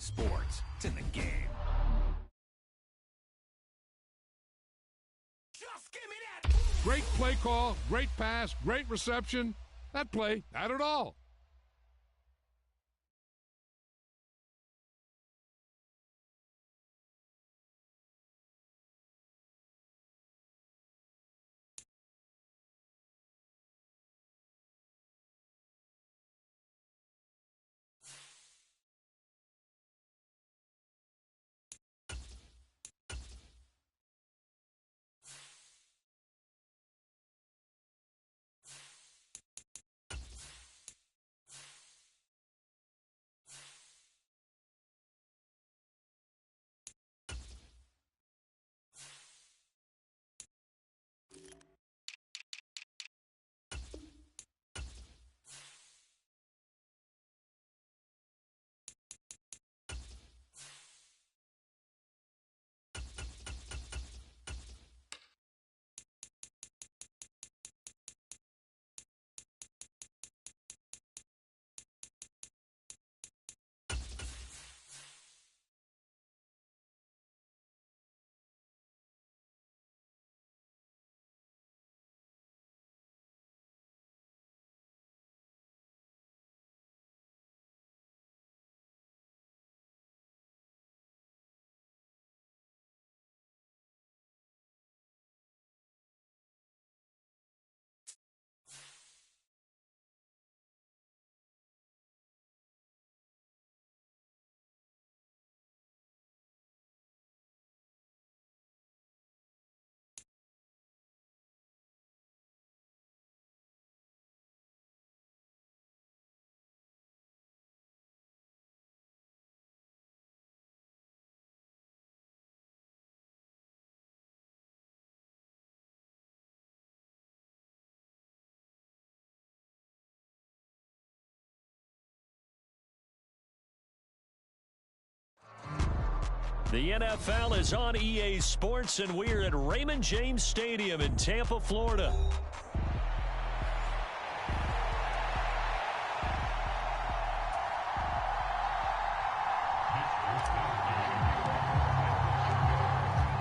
Sports, it's in the game. Just give me that. Great play call, great pass, great reception. That play had it all. The NFL is on EA Sports, and we're at Raymond James Stadium in Tampa, Florida.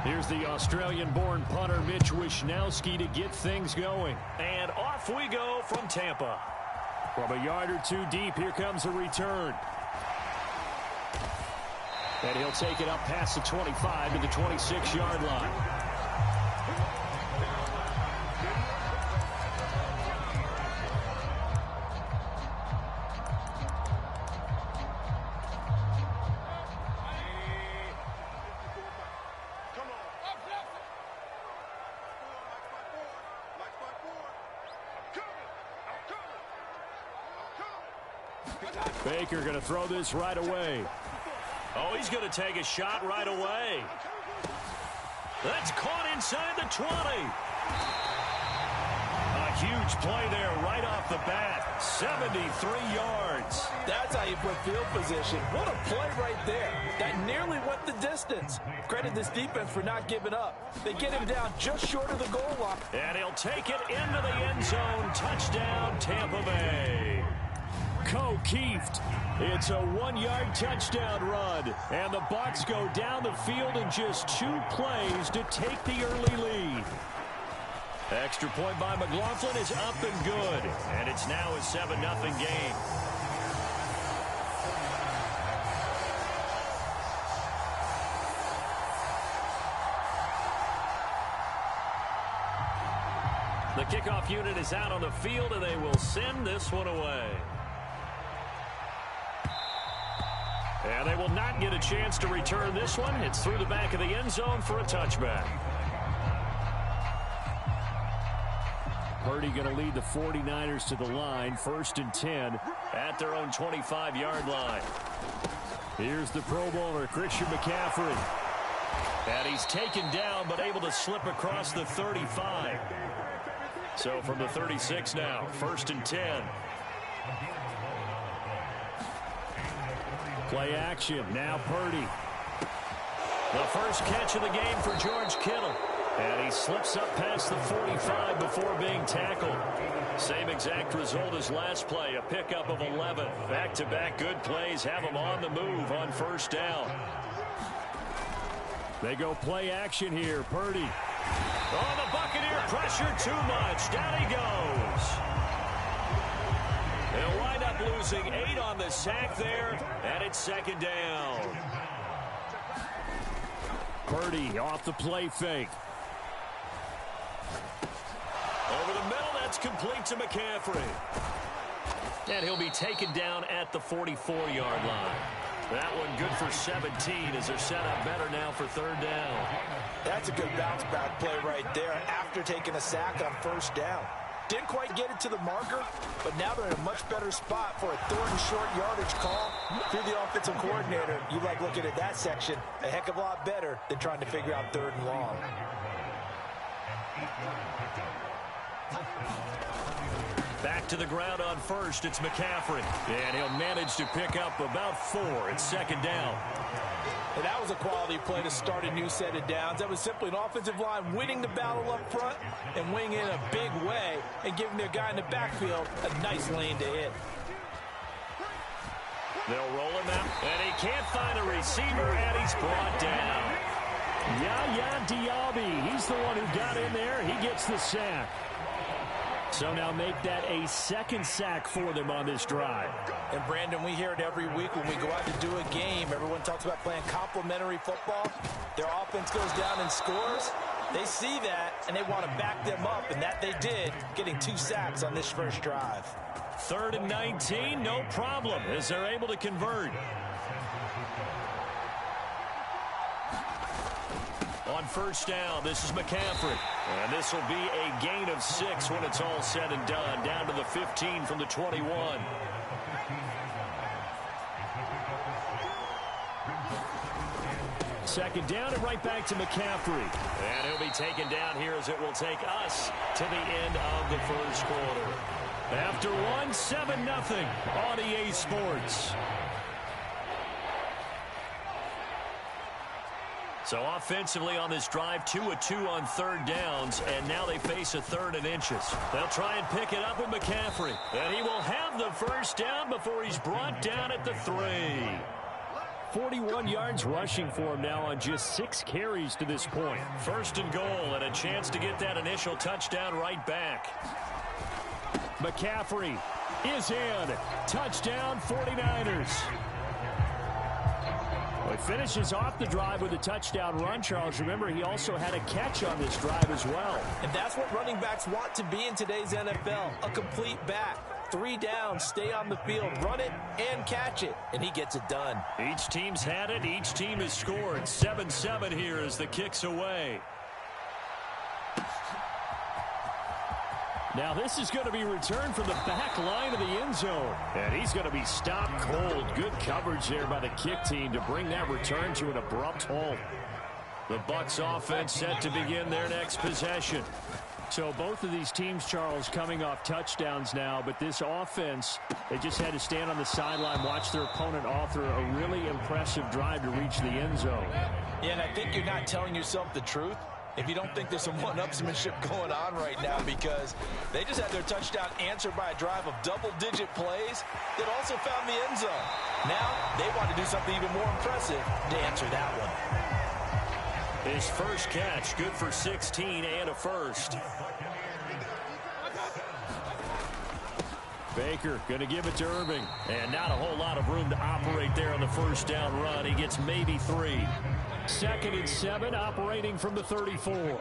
Here's the Australian-born punter Mitch Wishnowsky to get things going. And off we go from Tampa. From a yard or two deep, here comes a return. And he'll take it up past the 25 to the 26-yard line. Baker going to throw this right away. Oh, he's going to take a shot right away. That's caught inside the 20. A huge play there right off the bat. 73 yards. That's how you put field position. What a play right there. That nearly went the distance. Credit this defense for not giving up. They get him down just short of the goal line. And he'll take it into the end zone. Touchdown, Tampa Bay. Keeft. It's a 1-yard touchdown run. And the Bucs go down the field in just 2 plays to take the early lead. Extra point by McLaughlin is up and good. And it's now a 7-0 game. The kickoff unit is out on the field, and they will send this one away. And they will not get a chance to return this one. It's through the back of the end zone for a touchback. Purdy going to lead the 49ers to the line. 1st and 10 at their own 25-yard line. Here's the Pro Bowler, Christian McCaffrey. And he's taken down, but able to slip across the 35. So from the 36 now, 1st and 10. Play action. Now Purdy. The first catch of the game for George Kittle. And he slips up past the 45 before being tackled. Same exact result as last play, a pickup of 11. Back-to-back good plays have him on the move on first down. They go play action here. Purdy. Oh, the Buccaneer pressure too much. Down he goes. They'll wind up losing 8 on the sack there, and it's second down. Purdy off the play fake. Over the middle, that's complete to McCaffrey. And he'll be taken down at the 44-yard line. That one good for 17 as they're set up better now for third down. That's a good bounce-back play right there after taking a sack on first down. Didn't quite get it to the marker, but now they're in a much better spot for a third and short yardage call. Through the offensive coordinator, you like looking at that section a heck of a lot better than trying to figure out third and long. Back to the ground on first, it's McCaffrey. And he'll manage to pick up about 4. It's second down. And that was a quality play to start a new set of downs. That was simply an offensive line winning the battle up front and winning in a big way and giving their guy in the backfield a nice lane to hit. They'll roll him out, and he can't find a receiver, and he's brought down. Yaya Diaby, he's the one who got in there. He gets the sack. So now make that a second sack for them on this drive. And, Brandon, we hear it every week when we go out to do a game. Everyone talks about playing complementary football. Their offense goes down and scores. They see that, and they want to back them up, and that they did, getting 2 sacks on this first drive. 3rd and 19, no problem, as they're able to convert. On first down, this is McCaffrey. And this will be a gain of 6 when it's all said and done. Down to the 15 from the 21. Second down and right back to McCaffrey. And he'll be taken down here as it will take us to the end of the first quarter. After one, 7-0 on EA Sports. So offensively on this drive, 2 of 2 on third downs, and now they face a 3rd and inches. They'll try and pick it up with McCaffrey, and he will have the first down before he's brought down at the 3. 41 yards rushing for him now on just 6 carries to this point. First and goal, and a chance to get that initial touchdown right back. McCaffrey is in. Touchdown, 49ers. Well, he finishes off the drive with a touchdown run, Charles. Remember, he also had a catch on this drive as well. And that's what running backs want to be in today's NFL, a complete back. 3 down, stay on the field, run it, and catch it. And he gets it done. Each team's had it. Each team has scored. 7-7 here as the kick's away. Now this is going to be returned from the back line of the end zone. And he's going to be stopped cold. Good coverage there by the kick team to bring that return to an abrupt halt. The Bucs offense set to begin their next possession. So both of these teams, Charles, coming off touchdowns now, but this offense, they just had to stand on the sideline, watch their opponent author a really impressive drive to reach the end zone. Yeah, and I think you're not telling yourself the truth if you don't think there's some one-upsmanship going on right now, because they just had their touchdown answered by a drive of double-digit plays that also found the end zone. Now they want to do something even more impressive to answer that one. His first catch, good for 16 and a first. Baker going to give it to Irving. And not a whole lot of room to operate there on the first down run. He gets maybe 3. 2nd and 7, operating from the 34.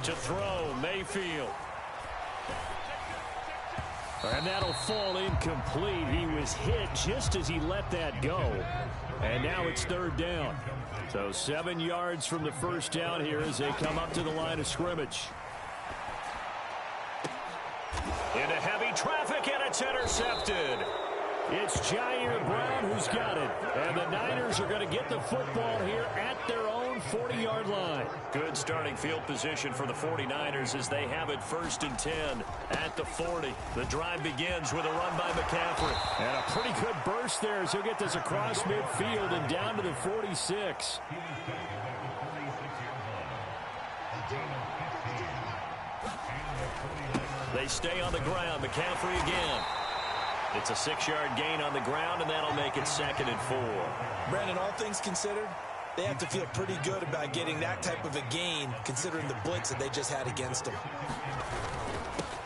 To throw, Mayfield. And that'll fall incomplete. He was hit just as he let that go. And now it's 3rd down. So 7 yards from the first down here as they come up to the line of scrimmage. Into heavy traffic, and it's intercepted. It's Jair Brown who's got it. And the Niners are going to get the football here at their own 40-yard line. Good starting field position for the 49ers as they have it 1st and 10 at the 40. The drive begins with a run by McCaffrey. And a pretty good burst there as he'll get this across midfield and down to the 46. They stay on the ground. McCaffrey again. It's a 6-yard gain on the ground, and that'll make it 2nd and 4. Brandon, all things considered, they have to feel pretty good about getting that type of a gain, considering the blitz that they just had against them.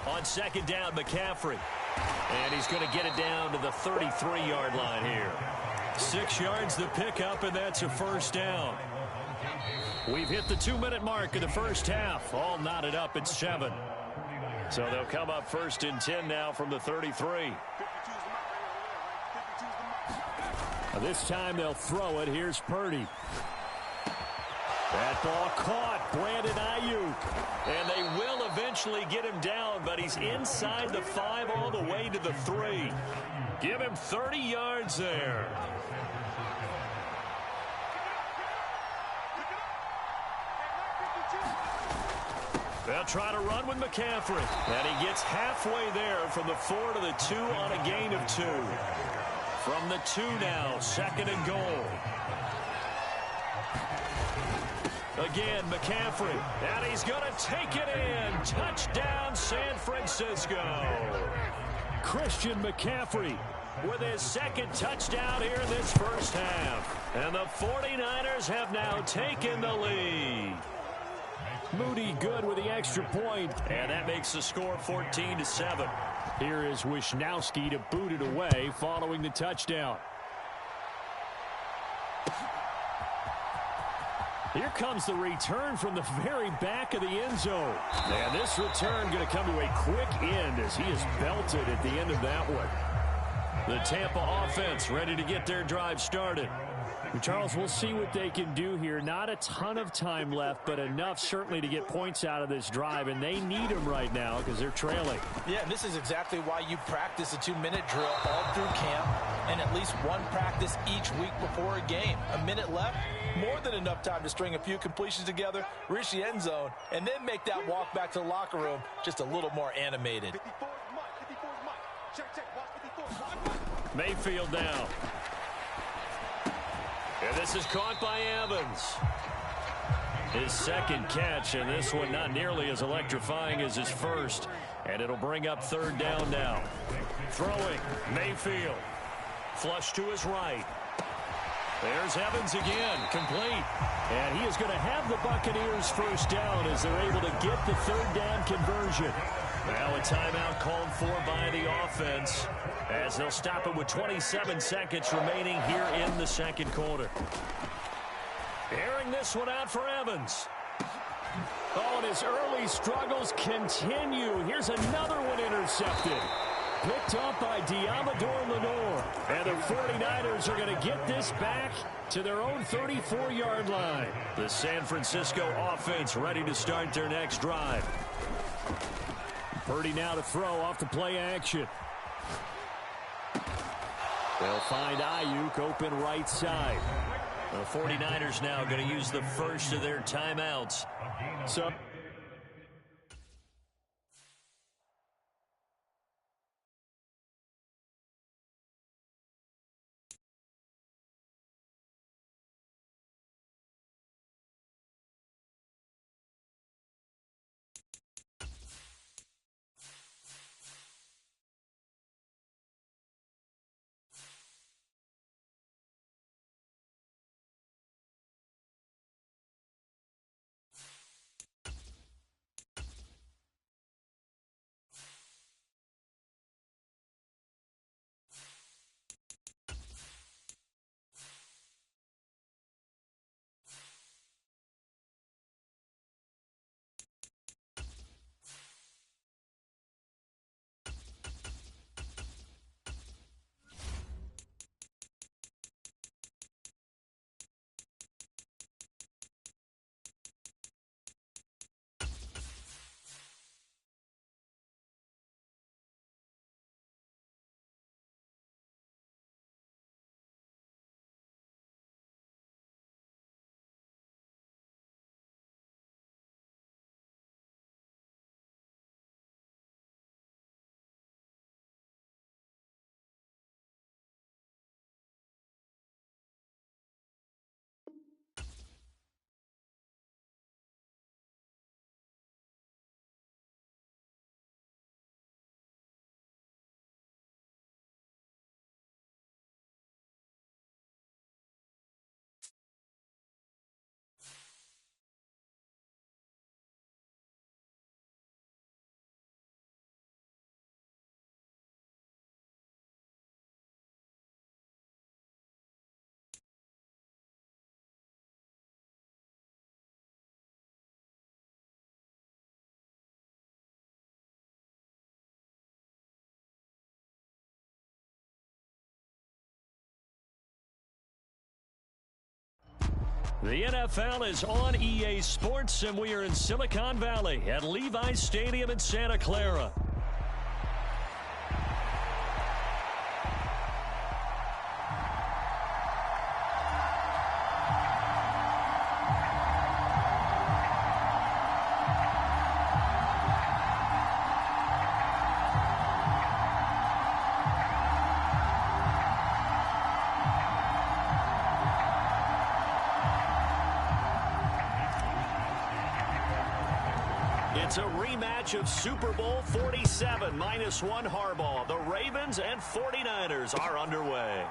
On 2nd down, McCaffrey. And he's going to get it down to the 33-yard line here. 6 yards the pickup, and that's a 1st down. We've hit the 2-minute mark of the first half. All knotted up at 7. So they'll come up 1st and 10 now from the 33. This time they'll throw it. Here's Purdy. That ball caught. Brandon Ayuk. And they will eventually get him down, but he's inside the 5 all the way to the 3. Give him 30 yards there. They'll try to run with McCaffrey. And he gets halfway there from the 4 to the 2 on a gain of 2. From the 2 now, 2nd and goal. Again, McCaffrey. And he's going to take it in. Touchdown, San Francisco. Christian McCaffrey with his 2nd touchdown here in this first half. And the 49ers have now taken the lead. Moody good with the extra point, and that makes the score 14-7. Here is Wisnowski to boot it away following the touchdown. Here comes the return from the very back of the end zone. And this return going to come to a quick end as he is belted at the end of that one. The Tampa offense ready to get their drive started. Charles, we'll see what they can do here. Not a ton of time left, but enough certainly to get points out of this drive, and they need them right now because they're trailing. Yeah, and this is exactly why you practice a 2-minute drill all through camp and at least one practice each week before a game. A minute left, more than enough time to string a few completions together, reach the end zone, and then make that walk back to the locker room just a little more animated. Mayfield down. And this is caught by Evans. His 2nd catch, and this one not nearly as electrifying as his first. And it'll bring up 3rd down now. Throwing, Mayfield. Flush to his right. There's Evans again, complete. And he is going to have the Buccaneers 1st down as they're able to get the 3rd down conversion. Now a timeout called for by the offense as they'll stop it with 27 seconds remaining here in the 2nd quarter. Airing this one out for Evans. Oh, and his early struggles continue. Here's another one intercepted. Picked up by Diamador Lenore. And the 49ers are going to get this back to their own 34-yard line. The San Francisco offense ready to start their next drive. Purdy now to throw off the play action. They'll find Ayuk open right side. The 49ers now going to use the first of their timeouts. So The NFL is on EA Sports, and we are in Silicon Valley at Levi's Stadium in Santa Clara. It's a rematch of Super Bowl 47 -1 Harbaugh. The Ravens and 49ers are underway.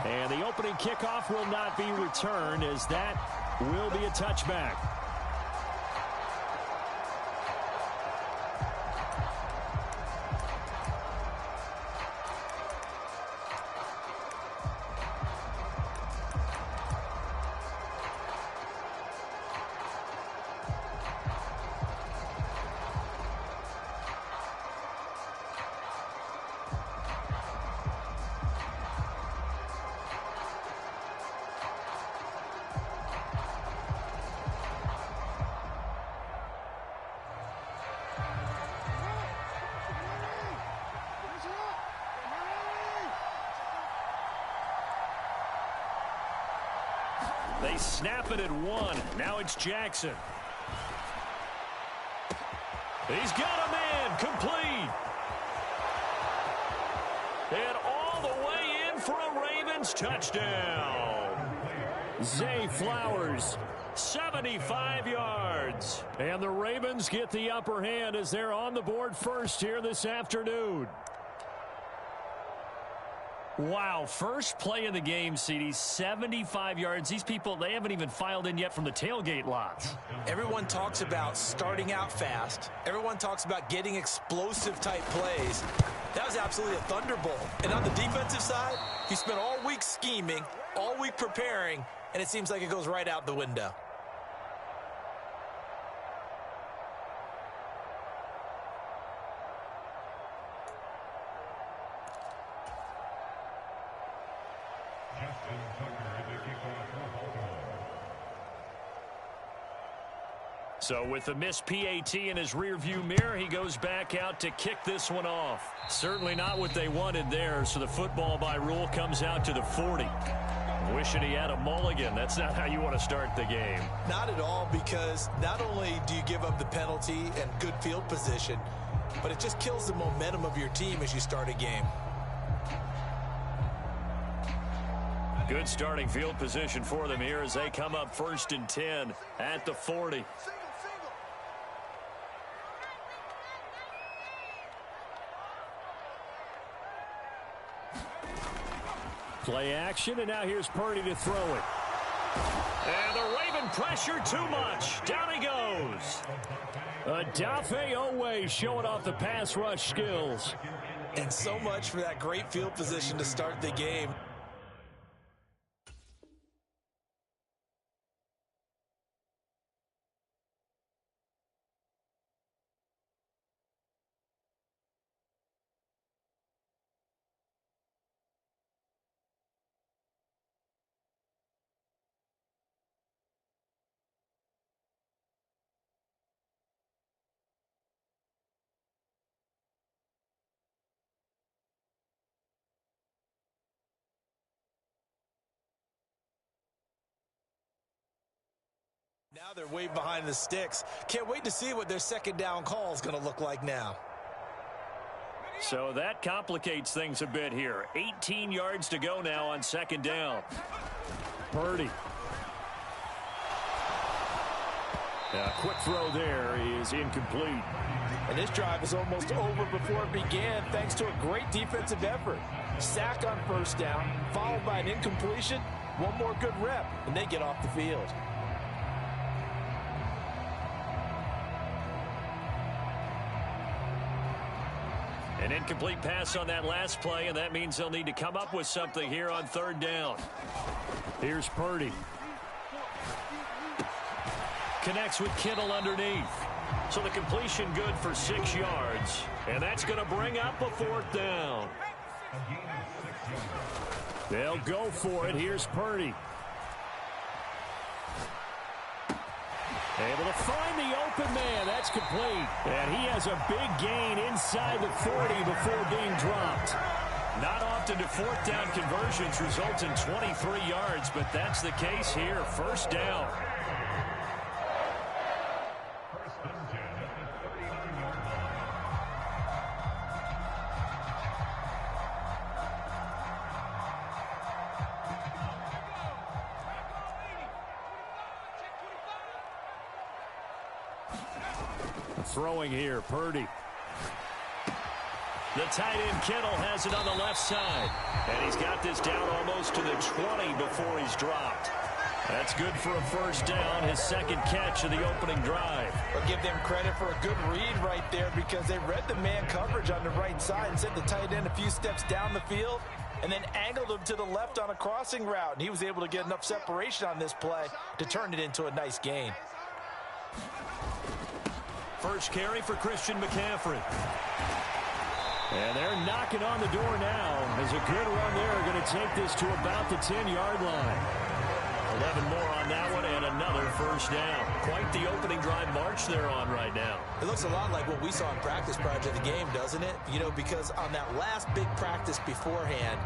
And the opening kickoff will not be returned, as that will be a touchback. They snap it at 1. Now it's Jackson. He's got a man complete. And all the way in for a Ravens touchdown. Zay Flowers, 75 yards. And the Ravens get the upper hand as they're on the board first here this afternoon. Wow, first play of the game, CD, 75 yards. These people, they haven't even filed in yet from the tailgate lots. Everyone talks about starting out fast. Everyone talks about getting explosive-type plays. That was absolutely a thunderbolt. And on the defensive side, he spent all week scheming, all week preparing, and it seems like it goes right out the window. So with the missed PAT in his rearview mirror, he goes back out to kick this one off. Certainly not what they wanted there, so the football by rule comes out to the 40. Wishing he had a mulligan. That's not how you want to start the game. Not at all, because not only do you give up the penalty and good field position, but it just kills the momentum of your team as you start a game. Good starting field position for them here as they come up 1st and 10 at the 40. Play action, and now here's Purdy to throw it. And the Raven pressure too much. Down he goes. Odafe Oweh showing off the pass rush skills. And so much for that great field position to start the game. Now they're way behind the sticks. Can't wait to see what their second down call is going to look like now. So that complicates things a bit here. 18 yards to go now on 2nd down. Purdy. A quick throw there is incomplete. And this drive is almost over before it began, thanks to a great defensive effort. Sack on 1st down, followed by an incompletion. One more good rep, and they get off the field. An incomplete pass on that last play, and that means they'll need to come up with something here on 3rd down. Here's Purdy. Connects with Kittle underneath. So the completion good for 6 yards. And that's going to bring up a 4th down. They'll go for it. Here's Purdy. Able to find the open man. That's complete. And he has a big gain inside the 40 before being dropped. Not often do fourth down conversions result in 23 yards, but that's the case here. First down. Throwing here, Purdy. The tight end Kittle has it on the left side. And he's got this down almost to the 20 before he's dropped. That's good for a first down, his second catch of the opening drive. I'll give them credit for a good read right there because they read the man coverage on the right side and sent the tight end a few steps down the field and then angled him to the left on a crossing route. And he was able to get enough separation on this play to turn it into a nice gain. First carry for Christian McCaffrey. And they're knocking on the door now. As a good run there, going to take this to about the 10-yard line. 11 more on that one and another first down. Quite the opening drive march they're on right now. It looks a lot like what we saw in practice prior to the game, doesn't it? You know, because on that last big practice beforehand,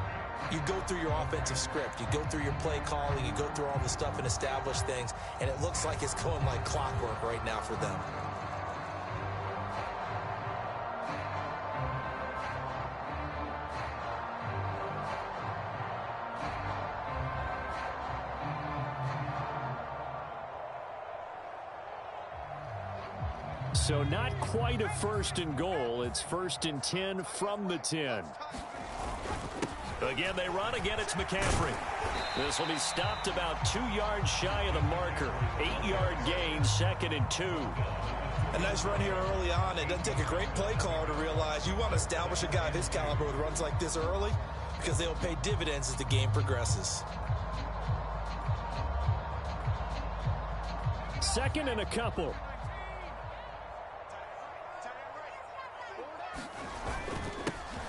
you go through your offensive script. You go through your play calling. You go through all the stuff and establish things. And it looks like it's going like clockwork right now for them. So not quite a first and goal. It's first and 10 from the 10. Again, they run. Again, it's McCaffrey. This will be stopped about 2 yards shy of the marker. 8-yard gain, second and 2. A nice run here early on. It doesn't take a great play caller to realize you want to establish a guy of his caliber with runs like this early because they'll pay dividends as the game progresses. Second and a couple.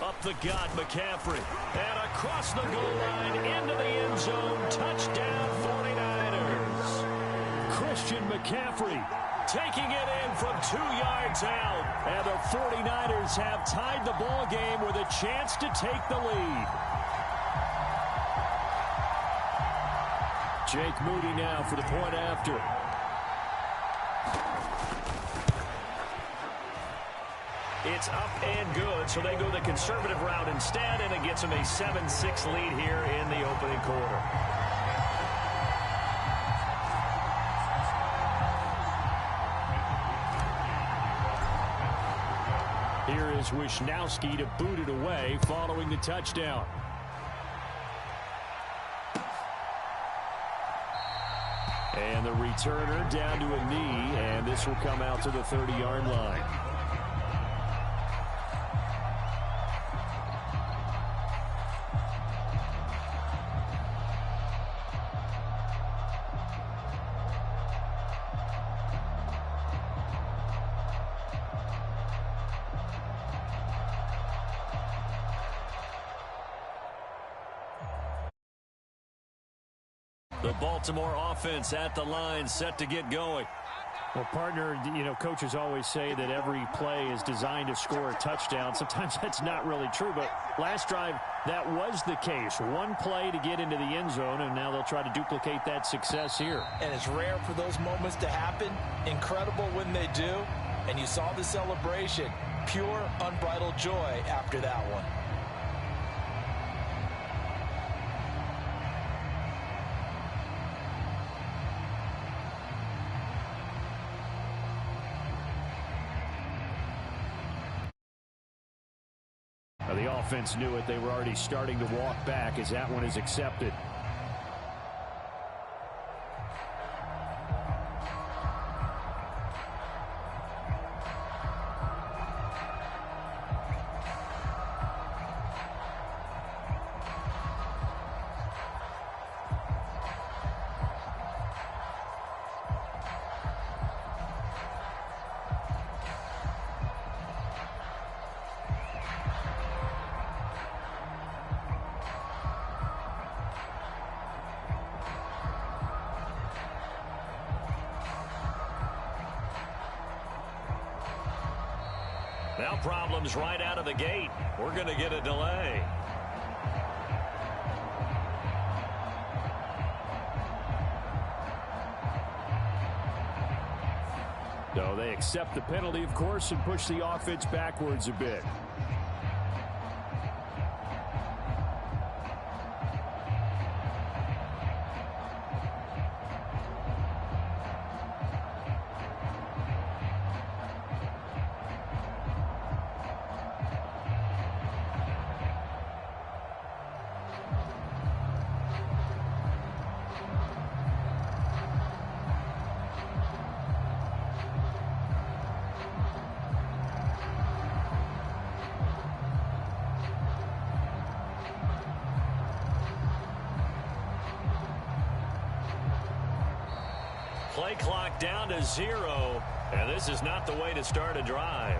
Up the gut, McCaffrey. And across the goal line into the end zone. Touchdown, 49ers. Christian McCaffrey taking it in from 2 yards out. And the 49ers have tied the ball game with a chance to take the lead. Jake Moody now for the point after. It's up and good, so they go the conservative route instead, and it gets them a 7-6 lead here in the opening quarter. Here is Wisnowski to boot it away following the touchdown. And the returner down to a knee, and this will come out to the 30-yard line. The Baltimore offense at the line, set to get going. Well, partner, you know, coaches always say that every play is designed to score a touchdown. Sometimes that's not really true, but last drive, that was the case. One play to get into the end zone, and now they'll try to duplicate that success here. And it's rare for those moments to happen. Incredible when they do. And you saw the celebration. Pure, unbridled joy after that one. The offense knew it. They were already starting to walk back as that one is accepted. Now problems right out of the gate. We're going to get a delay. So they accept the penalty, of course, and push the offense backwards a bit. Play clock down to 0, and this is not the way to start a drive.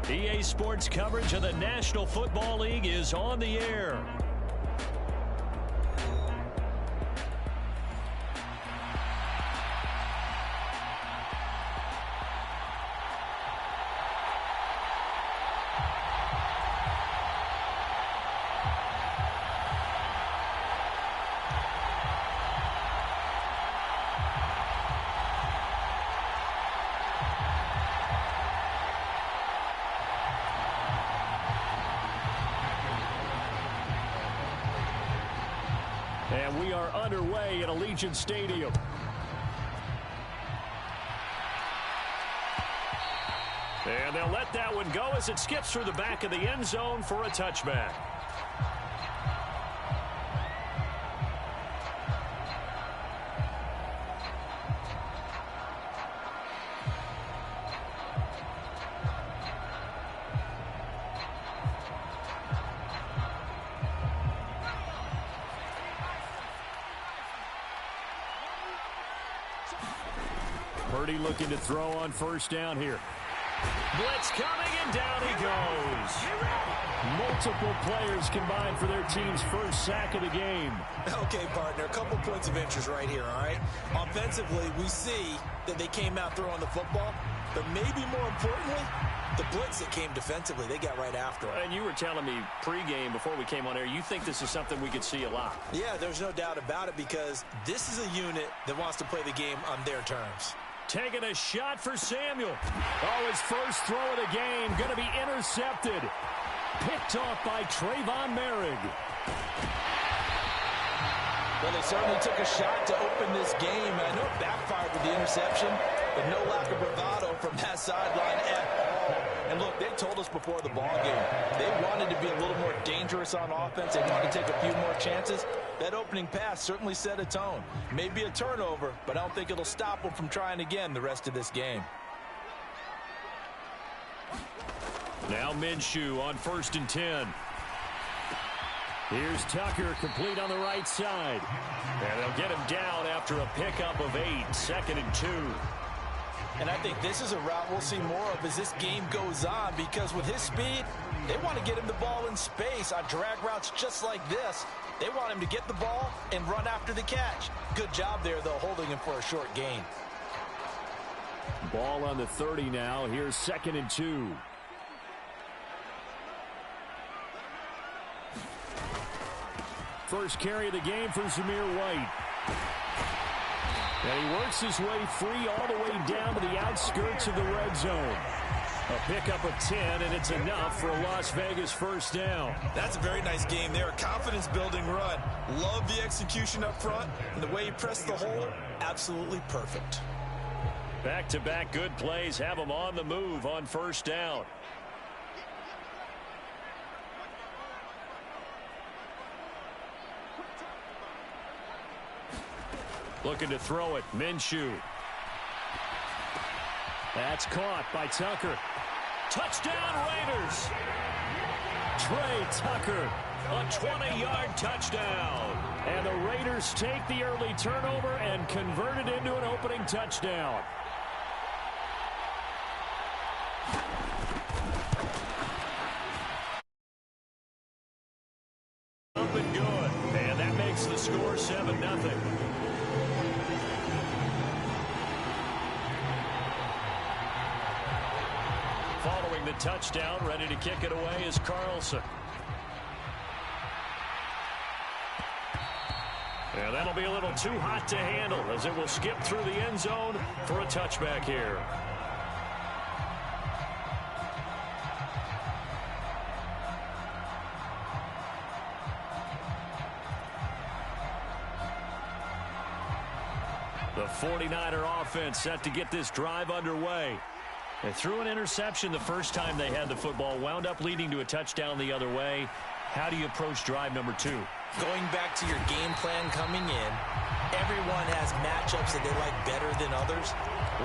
EA Sports coverage of the National Football League is on the air. And we are underway at Allegiant Stadium. And they'll let that one go as it skips through the back of the end zone for a touchback. Purdy looking to throw on first down here. Blitz coming, and down he goes. Multiple players combined for their team's first sack of the game. Okay, partner, a couple points of interest right here, all right? Offensively, we see that they came out throwing the football, but maybe more importantly, the blitz that came defensively, they got right after it. And you were telling me pregame before we came on air, you think this is something we could see a lot. Yeah, there's no doubt about it because this is a unit that wants to play the game on their terms. Taking a shot for Samuel. Oh, his first throw of the game going to be intercepted. Picked off by Trayvon Merrick. Well, they certainly took a shot to open this game. I know it backfired with the interception, but no lack of bravado from that sideline at all. And look, they told us before the ball game, they wanted to be a little more dangerous on offense. They wanted to take a few more chances. That opening pass certainly set a tone. Maybe a turnover, but I don't think it'll stop them from trying again the rest of this game. Now Minshew on 1st and 10. Here's Tucker, complete on the right side. And they'll get him down after a pickup of 8, 2nd and 2. And I think this is a route we'll see more of as this game goes on because with his speed, they want to get him the ball in space on drag routes just like this. They want him to get the ball and run after the catch. Good job there, though, holding him for a short gain. Ball on the 30 now. Here's 2nd and 2. First carry of the game for Zamir White. And he works his way free all the way down to the outskirts of the red zone. A pickup of 10, and it's enough for a Las Vegas first down. That's a very nice game there. A confidence-building run. Love the execution up front, and the way he pressed the hole, absolutely perfect. Back-to-back good plays have him on the move on first down. Looking to throw it, Minshew. That's caught by Tucker. Touchdown, Raiders! Trey Tucker, a 20-yard touchdown. And the Raiders take the early turnover and convert it into an opening touchdown. Up and good. And that makes the score 7-0. Following the touchdown, ready to kick it away is Carlson. And that'll be a little too hot to handle as it will skip through the end zone for a touchback here. The 49er offense set to get this drive underway. They threw an interception the first time they had the football, wound up leading to a touchdown the other way. How do you approach drive number 2? Going back to your game plan coming in, everyone has matchups that they like better than others,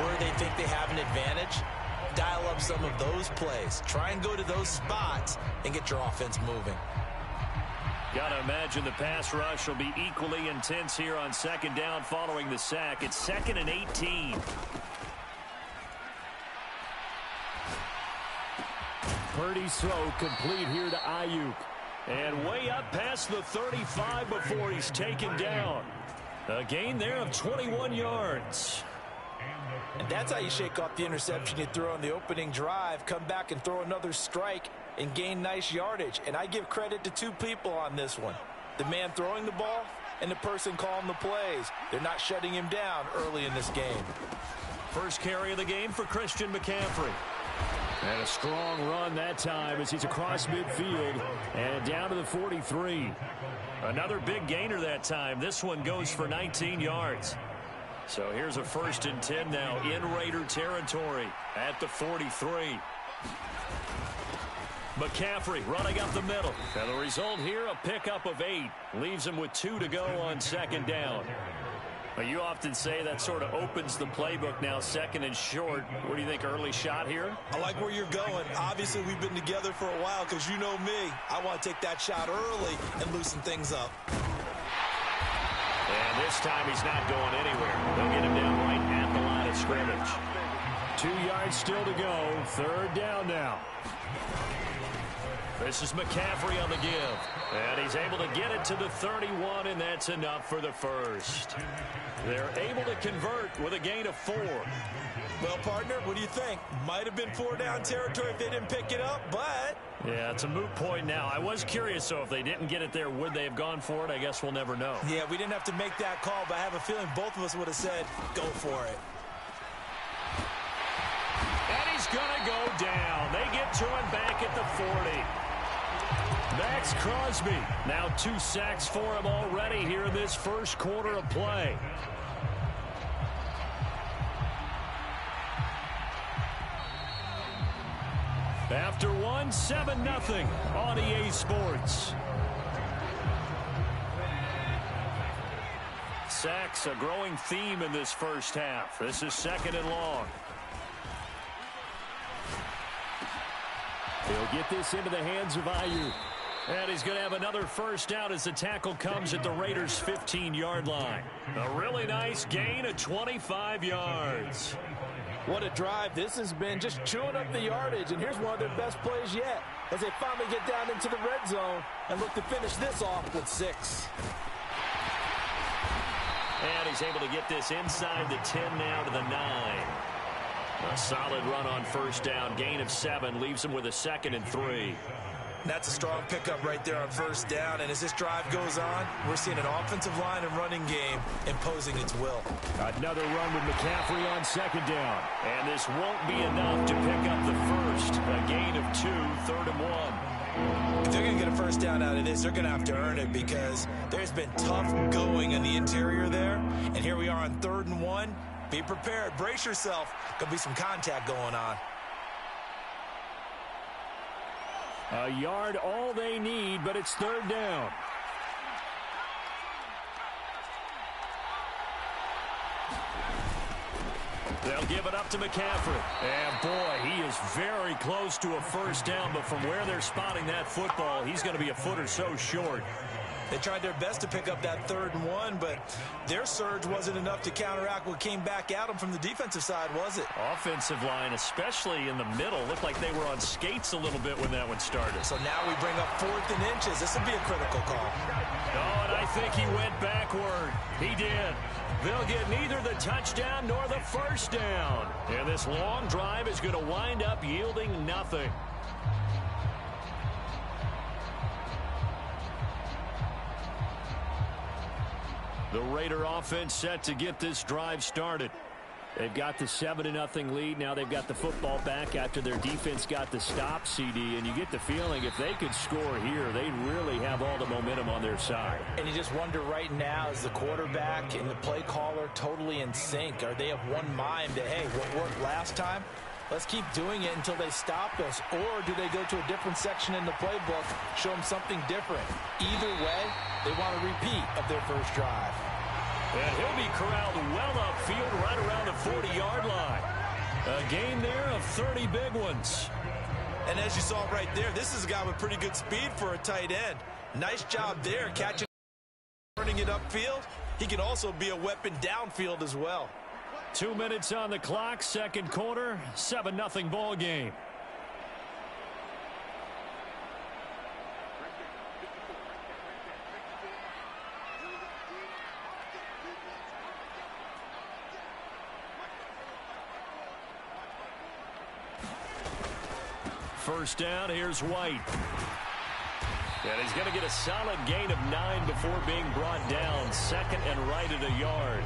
where they think they have an advantage. Dial up some of those plays. Try and go to those spots and get your offense moving. Got to imagine the pass rush will be equally intense here on 2nd down following the sack. It's 2nd and 18. Purdy's throw complete here to Ayuk. And way up past the 35 before he's taken down. A gain there of 21 yards. And that's how you shake off the interception you throw on the opening drive. Come back and throw another strike and gain nice yardage. And I give credit to two people on this one. The man throwing the ball and the person calling the plays. They're not shutting him down early in this game. First carry of the game for Christian McCaffrey. And a strong run that time as he's across midfield and down to the 43. Another big gainer that time. This one goes for 19 yards. So here's a 1st and 10 now in Raider territory at the 43. McCaffrey running up the middle. And the result here, a pickup of 8. Leaves him with 2 to go on 2nd down. But you often say that sort of opens the playbook now, 2nd and short. What do you think, early shot here? I like where you're going. Obviously, we've been together for a while because you know me. I want to take that shot early and loosen things up. And this time he's not going anywhere. They'll get him down right at the line of scrimmage. 2 yards still to go. 3rd down now. This is McCaffrey on the give. And he's able to get it to the 31, and that's enough for the first. They're able to convert with a gain of 4. Well, partner, what do you think? Might have been 4 down territory if they didn't pick it up, but... Yeah, it's a moot point now. I was curious, so if they didn't get it there, would they have gone for it? I guess we'll never know. Yeah, we didn't have to make that call, but I have a feeling both of us would have said, go for it. And he's going to go down. They get to him back at the 40. Max Crosby, now 2 sacks for him already here in this first quarter of play. After 1, 7-0 on EA Sports. Sacks, a growing theme in this first half. This is 2nd and long. He'll get this into the hands of Ayuk. And he's going to have another first down as the tackle comes at the Raiders' 15-yard line. A really nice gain of 25 yards. What a drive this has been, just chewing up the yardage. And here's one of their best plays yet as they finally get down into the red zone and look to finish this off with 6. And he's able to get this inside the 10 now to the 9. A solid run on first down. Gain of 7 leaves him with a 2nd and 3. That's a strong pickup right there on first down. And as this drive goes on, we're seeing an offensive line and running game imposing its will. Another run with McCaffrey on 2nd down. And this won't be enough to pick up the first. A gain of 2, 3rd and 1. If they're going to get a first down out of this, they're going to have to earn it because there's been tough going in the interior there. And here we are on 3rd and 1. Be prepared. Brace yourself. Going to be some contact going on. A yard all they need, but it's 3rd down. They'll give it up to McCaffrey. And, boy, he is very close to a first down, but from where they're spotting that football, he's going to be a foot or so short. They tried their best to pick up that 3rd and 1, but their surge wasn't enough to counteract what came back at them from the defensive side, was it? Offensive line, especially in the middle, looked like they were on skates a little bit when that one started. So now we bring up 4th and inches. This would be a critical call. Oh, and I think he went backward. He did. They'll get neither the touchdown nor the first down. And this long drive is going to wind up yielding nothing. The Raider offense set to get this drive started. They've got the 7-0 lead. Now they've got the football back after their defense got the stop, CD. And you get the feeling if they could score here, they really have all the momentum on their side. And you just wonder right now, is the quarterback and the play caller totally in sync? Are they of one mind that, hey, what worked last time? Let's keep doing it until they stop us. Or do they go to a different section in the playbook, show them something different? Either way, they want a repeat of their first drive. And he'll be corralled well upfield right around the 40-yard line. A gain there of 30 big ones. And as you saw right there, this is a guy with pretty good speed for a tight end. Nice job there, catching, turning it upfield. He can also be a weapon downfield as well. 2 minutes on the clock, second quarter, 7-0 ball game. First down, here's White. And he's going to get a solid gain of 9 before being brought down. Second and right at a yard.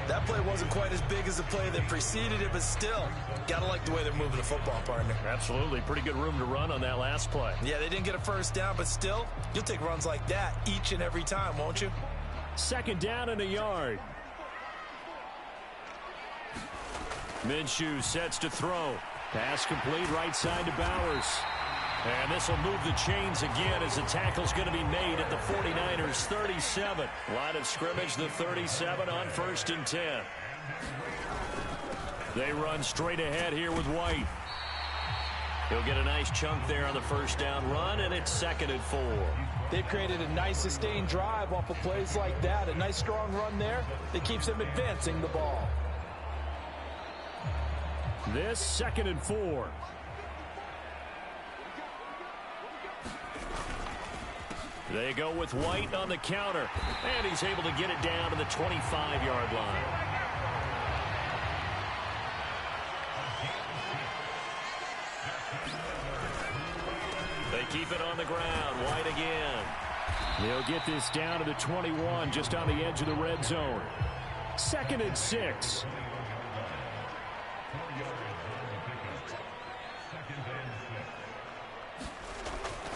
That play wasn't quite as big as the play that preceded it, but still, got to like the way they're moving the football, partner. Absolutely. Pretty good room to run on that last play. Yeah, they didn't get a first down, but still, you'll take runs like that each and every time, won't you? Second down and a yard. Minshew sets to throw. Pass complete right side to Bowers. And this will move the chains again as the tackle's going to be made at the 49ers 37. Line of scrimmage, the 37 on 1st and 10. They run straight ahead here with White. He'll get a nice chunk there on the first down run, and it's 2nd and 4. They've created a nice sustained drive off of plays like that. A nice strong run there that keeps them advancing the ball. This 2nd and 4. They go with White on the counter, and he's able to get it down to the 25-yard line. They keep it on the ground. White again. They'll get this down to the 21, just on the edge of the red zone. 2nd and 6.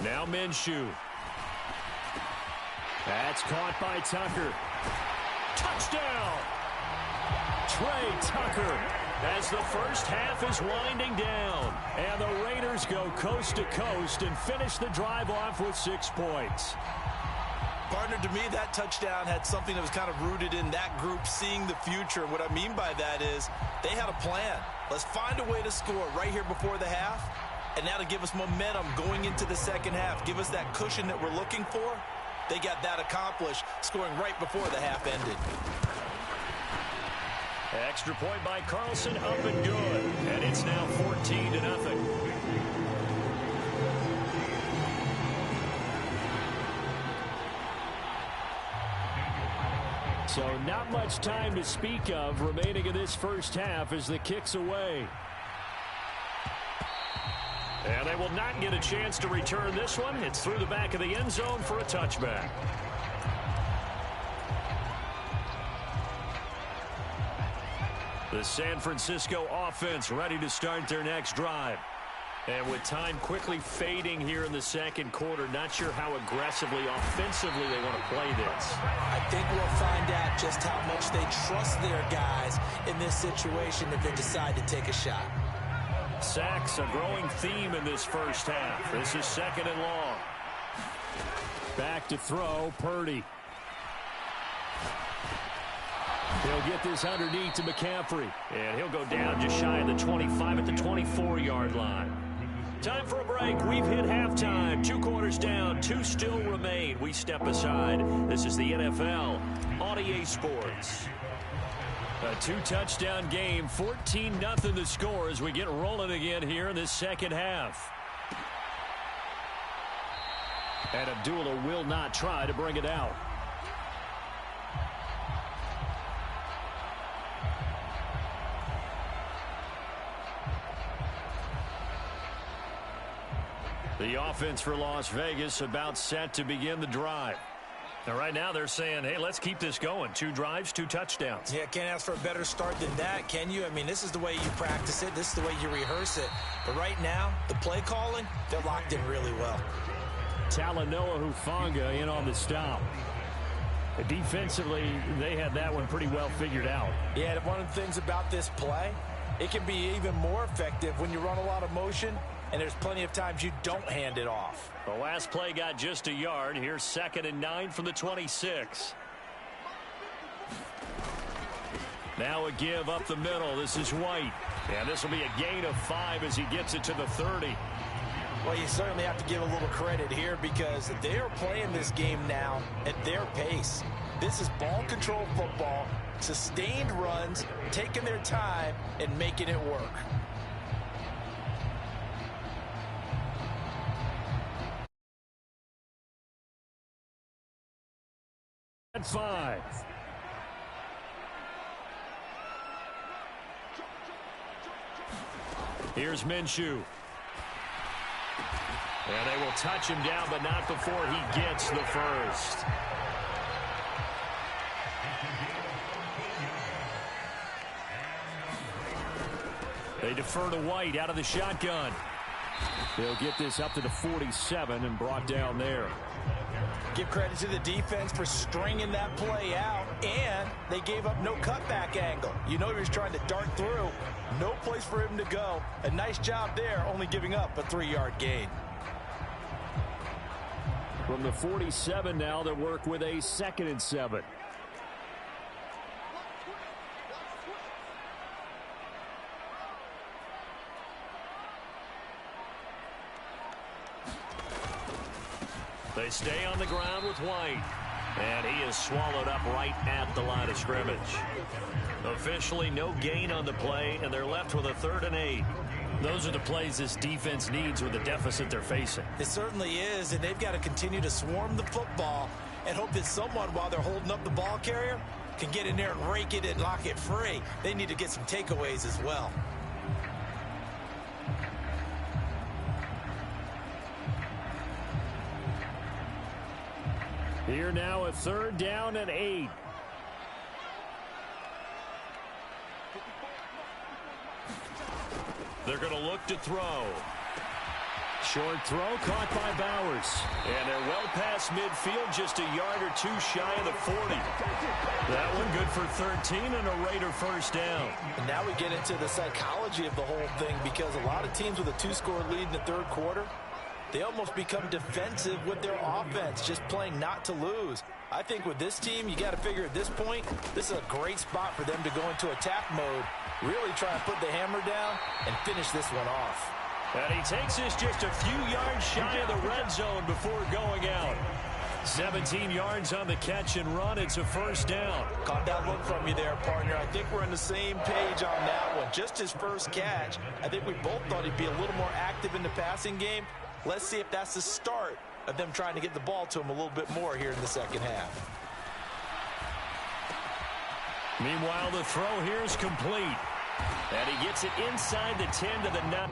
Now Minshew. That's caught by Tucker. Touchdown! Trey Tucker, as the first half is winding down. And the Raiders go coast to coast and finish the drive off with 6 points. Partner, to me, that touchdown had something that was kind of rooted in that group seeing the future. What I mean by that is they had a plan. Let's find a way to score right here before the half. And now to give us momentum going into the second half, give us that cushion that we're looking for. They got that accomplished, scoring right before the half ended. Extra point by Carlson, up and good. And it's now 14-0. So not much time to speak of remaining in this first half as the kick's away. And they will not get a chance to return this one. It's through the back of the end zone for a touchback. The San Francisco offense ready to start their next drive. And with time quickly fading here in the second quarter, not sure how aggressively, offensively they want to play this. I think we'll find out just how much they trust their guys in this situation if they decide to take a shot. Sacks, a growing theme in this first half. This is 2nd and long. Back to throw, Purdy. He'll get this underneath to McCaffrey. And he'll go down just shy of the 25 at the 24-yard line. Time for a break. We've hit halftime. 2 quarters down, 2 still remain. We step aside. This is the NFL on EA Sports. A 2-touchdown game, 14-0 the score as we get rolling again here in this second half. And Abdullah will not try to bring it out. The offense for Las Vegas about set to begin the drive. Now, right now, they're saying, hey, let's keep this going. 2 drives, 2 touchdowns. Yeah, can't ask for a better start than that, can you? I mean, this is the way you practice it. This is the way you rehearse it. But right now, the play calling, they're locked in really well. Talanoa Hufanga in on the stop. Defensively, they had that one pretty well figured out. Yeah, one of the things about this play, it can be even more effective when you run a lot of motion, and there's plenty of times you don't hand it off. The last play got just a yard. Here's 2nd and 9 from the 26. Now a give up the middle. This is White. And this will be a gain of 5 as he gets it to the 30. Well, you certainly have to give a little credit here because they are playing this game now at their pace. This is ball control football, sustained runs, taking their time, and making it work. At 5. Here's Minshew. And they will touch him down, but not before he gets the first. They defer to White out of the shotgun. They'll get this up to the 47 and brought down there. Give credit to the defense for stringing that play out, and they gave up no cutback angle. You know he was trying to dart through. No place for him to go. A nice job there, only giving up a 3-yard gain. From the 47 now, they work with a 2nd and 7. They stay on the ground with White. And he is swallowed up right at the line of scrimmage. Officially no gain on the play, and they're left with a 3rd and 8. Those are the plays this defense needs with the deficit they're facing. It certainly is, and they've got to continue to swarm the football and hope that someone, while they're holding up the ball carrier, can get in there and rake it and lock it free. They need to get some takeaways as well. Here now, a 3rd down and 8. They're going to look to throw. Short throw caught by Bowers. And they're well past midfield, just a yard or 2 shy of the 40. That one good for 13 and a Raider first down. And now we get into the psychology of the whole thing, because a lot of teams with a 2-score lead in the 3rd quarter, they almost become defensive with their offense, just playing not to lose. I think with this team, you got to figure at this point, this is a great spot for them to go into attack mode, really try and put the hammer down and finish this one off. And he takes this just a few yards shy of the red zone before going out. 17 yards on the catch and run. It's a first down. Caught that look from you there, partner. I think we're on the same page on that one. Just his first catch. I think we both thought he'd be a little more active in the passing game. Let's see if that's the start of them trying to get the ball to him a little bit more here in the second half. Meanwhile, the throw here is complete. And he gets it inside the 10 to the 9.